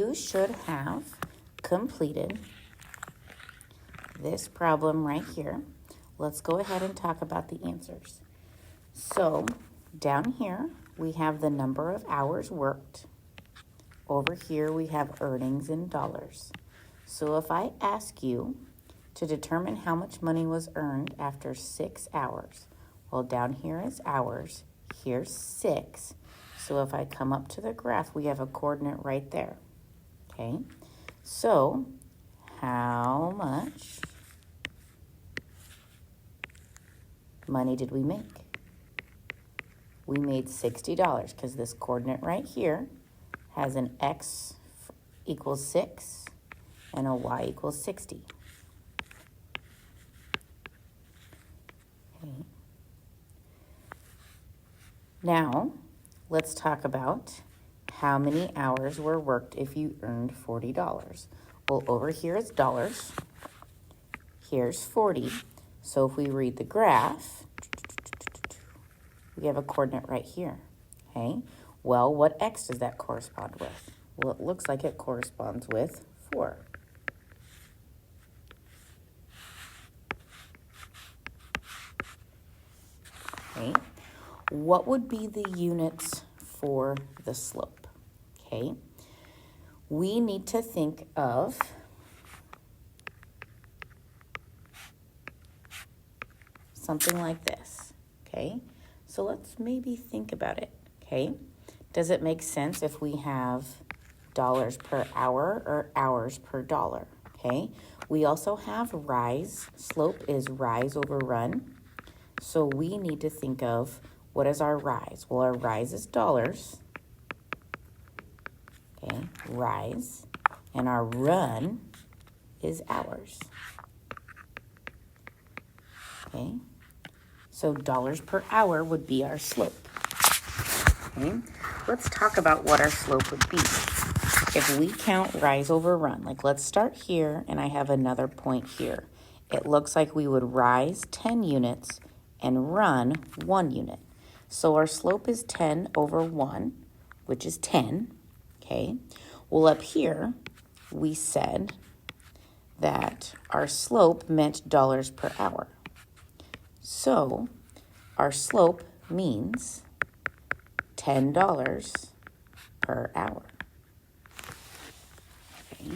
you should have completed this problem right here. Let's go ahead and talk about the answers. So down here, we have the number of hours worked. Over here, we have earnings in dollars. So if I ask you to determine how much money was earned after 6 hours, well, down here is hours, here's 6. So if I come up to the graph, we have a coordinate right there, okay? So how much money did we make? We made $60 because this coordinate right here has an x equals 6 and a y equals 60. Okay. Now, let's talk about how many hours were worked if you earned $40. Well, over here is dollars. Here's 40. So if we read the graph, we have a coordinate right here, okay? Well, what x does that correspond with? Well, it looks like it corresponds with 4. Okay, what would be the units for the slope? Okay, we need to think of something like this, okay? So let's maybe think about it, okay? Does it make sense if we have dollars per hour or hours per dollar, okay? We also have rise. Slope is rise over run. So we need to think of, what is our rise? Well, our rise is dollars, okay, rise, and our run is hours, okay? So dollars per hour would be our slope, okay? Let's talk about what our slope would be. If we count rise over run, like let's start here and I have another point here. It looks like we would rise 10 units and run 1 unit. So our slope is 10 over 1, which is 10, okay? Well, up here, we said that our slope meant dollars per hour. So our slope means $10 per hour. Okay.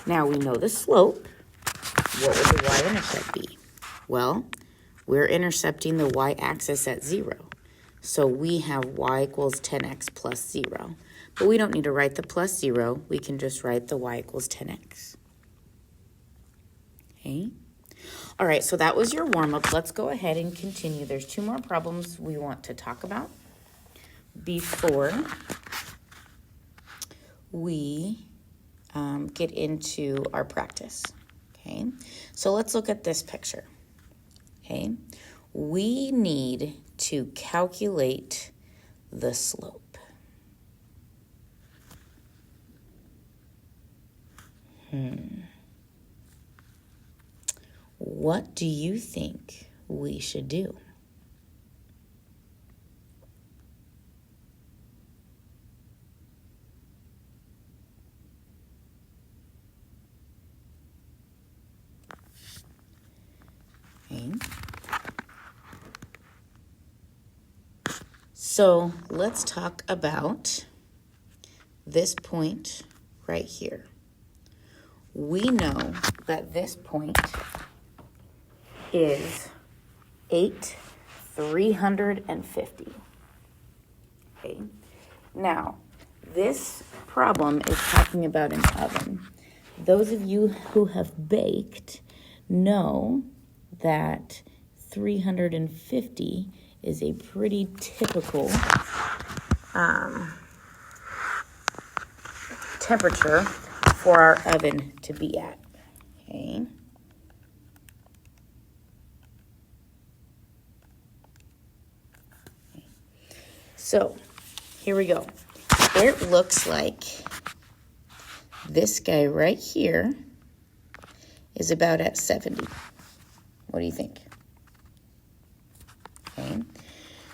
Now we know the slope. What would the y-intercept be? Well, we're intercepting the y-axis at 0. So we have y equals 10x plus 0. But we don't need to write the plus 0. We can just write the y equals 10x. Okay. All right, so that was your warm-up. Let's go ahead and continue. There's 2 more problems we want to talk about before we get into our practice. Okay, so let's look at this picture. Okay, we need to calculate the slope. What do you think we should do? Okay. So let's talk about this point right here. We know that this point is 350. Okay. Now, this problem is talking about an oven. Those of you who have baked know that 350 is a pretty typical temperature for our oven to be at. Okay. So here we go. It looks like this guy right here is about at 70. What do you think? Okay.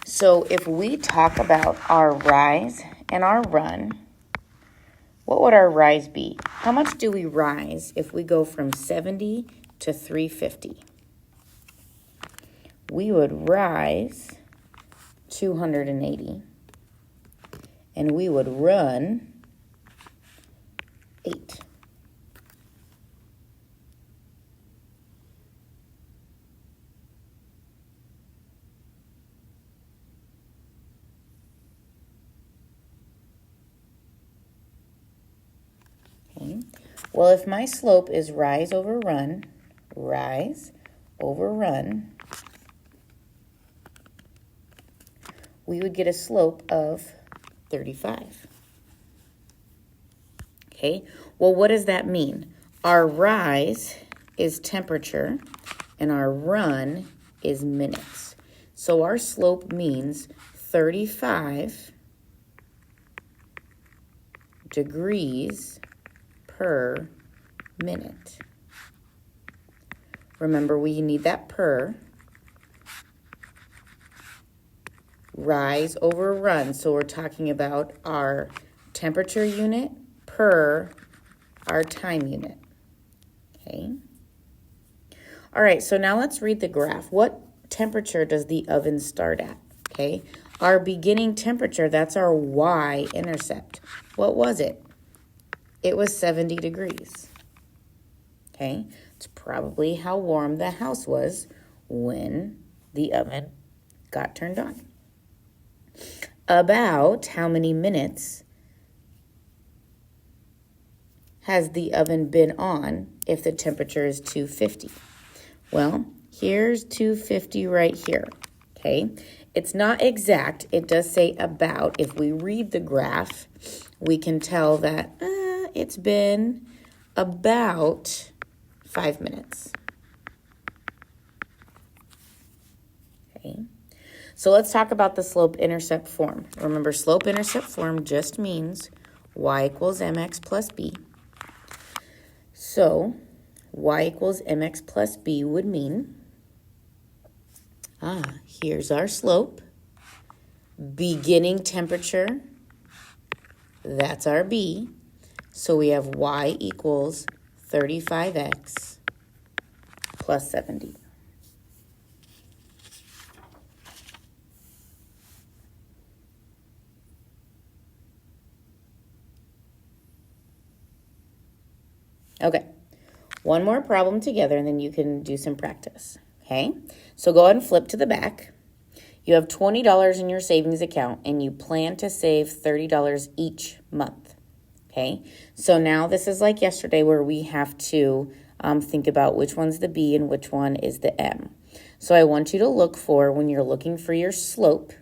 So if we talk about our rise and our run, what would our rise be? How much do we rise if we go from 70 to 350? We would rise 280, and we would run 8. Okay. Well, if my slope is rise over run, we would get a slope of 35. Okay, well, what does that mean? Our rise is temperature and our run is minutes. So our slope means 35 degrees per minute. Remember, we need that per. Rise over run. So we're talking about our temperature unit per our time unit. Okay. All right, so now let's read the graph. What temperature does the oven start at? Okay. Our beginning temperature, that's our y-intercept. What was it? It was 70 degrees. Okay. It's probably how warm the house was when the oven got turned on. About how many minutes has the oven been on if the temperature is 250? Well, here's 250 right here, okay? It's not exact. It does say about. If we read the graph, we can tell that it's been about 5 minutes. Okay. So let's talk about the slope-intercept form. Remember, slope-intercept form just means y equals mx plus b. So y equals mx plus b would mean, here's our slope. Beginning temperature, that's our b. So we have y equals 35x plus 70. Okay, one more problem together and then you can do some practice, okay? So go ahead and flip to the back. You have $20 in your savings account and you plan to save $30 each month, okay? So now this is like yesterday where we have to think about which one's the B and which one is the M. So I want you to look for, when you're looking for your slope,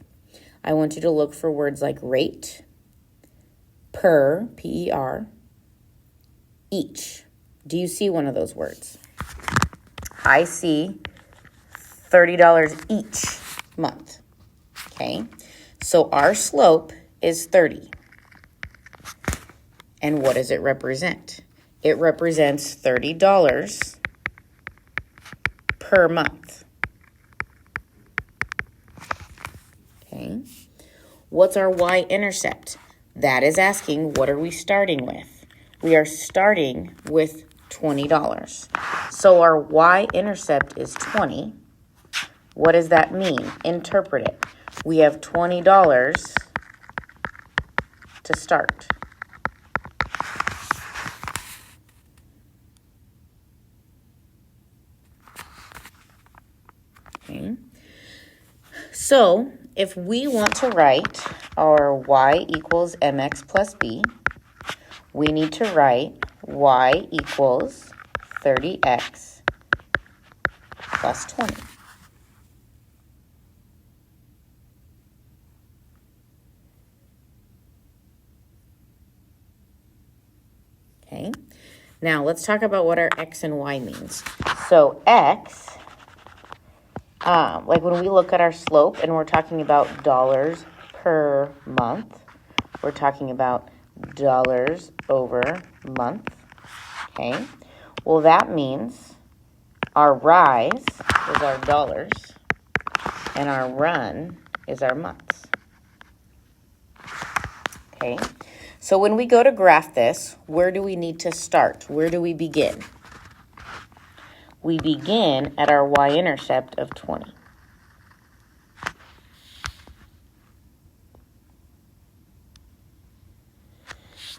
I want you to look for words like rate, per, P-E-R, each. Do you see one of those words? I see $30 each month, okay? So our slope is 30. And what does it represent? It represents $30 per month. Okay. What's our y-intercept? That is asking, what are we starting with? We are starting with $20. So our y-intercept is 20. What does that mean? Interpret it. We have $20 to start. Okay. So if we want to write our y equals mx plus b, we need to write y equals 30x plus 20. Okay, now let's talk about what our x and y means. So x, like when we look at our slope and we're talking about dollars per month, we're talking about dollars over month, okay? Well, that means our rise is our dollars and our run is our months, okay? So when we go to graph this, where do we need to start? Where do we begin? We begin at our y-intercept of 20.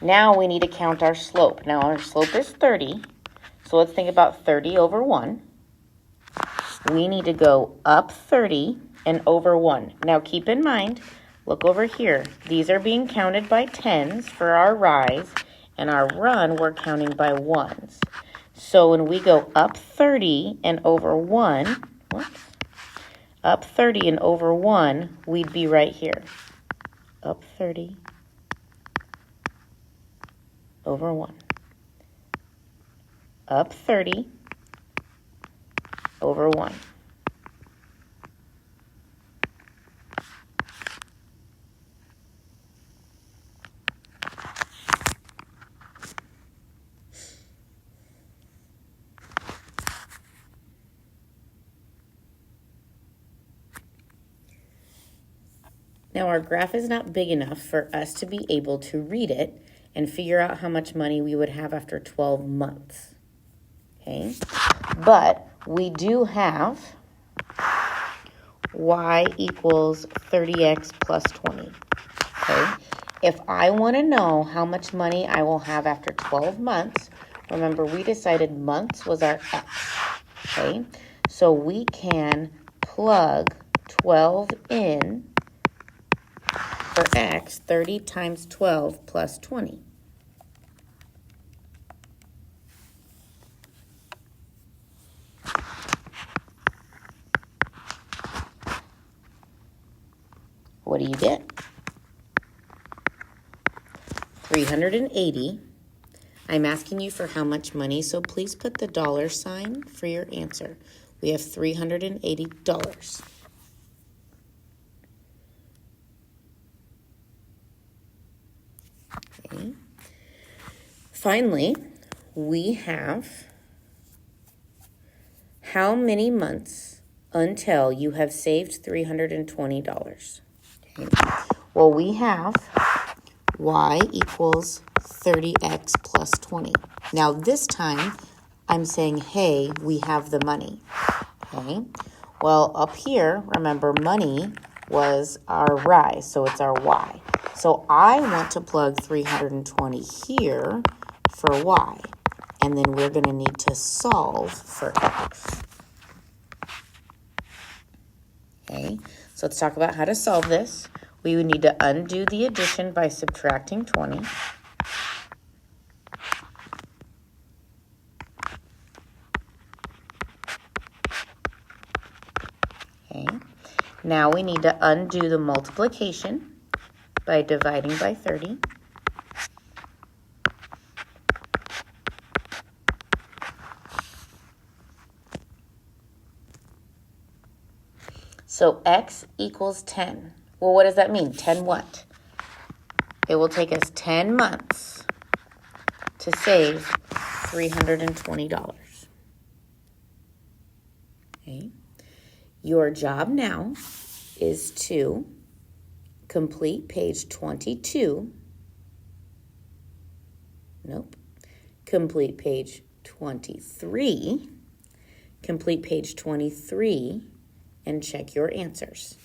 Now we need to count our slope. Now our slope is 30, so let's think about 30 over 1. We need to go up 30 and over 1. Now keep in mind, look over here. These are being counted by tens for our rise, and our run we're counting by ones. So when we go up 30 and over 1, up 30 and over 1, we'd be right here. Up 30 over 1. Up 30 over 1. Now our graph is not big enough for us to be able to read it and figure out how much money we would have after 12 months. Okay, but we do have y equals 30x plus 20. Okay, if I want to know how much money I will have after 12 months, remember we decided months was our x. Okay, so we can plug 12 in for x, 30 times 12 plus 20. What do you get? 380. I'm asking you for how much money, so please put the $sign for your answer. We have $380. Okay. Finally, we have how many months until you have saved $320? Okay. Well, we have y equals 30x plus 20. Now this time, I'm saying, hey, we have the money. Okay. Well, up here, remember, money was our rise, so it's our y. So I want to plug 320 here for y, and then we're going to need to solve for x. Okay, so let's talk about how to solve this. We would need to undo the addition by subtracting 20. Okay, now we need to undo the multiplication by dividing by 30. So x equals 10. Well, what does that mean? 10 what? It will take us 10 months to save $320. Okay. Your job now is to complete page 22. Nope. Complete page 23. Complete page 23 and check your answers.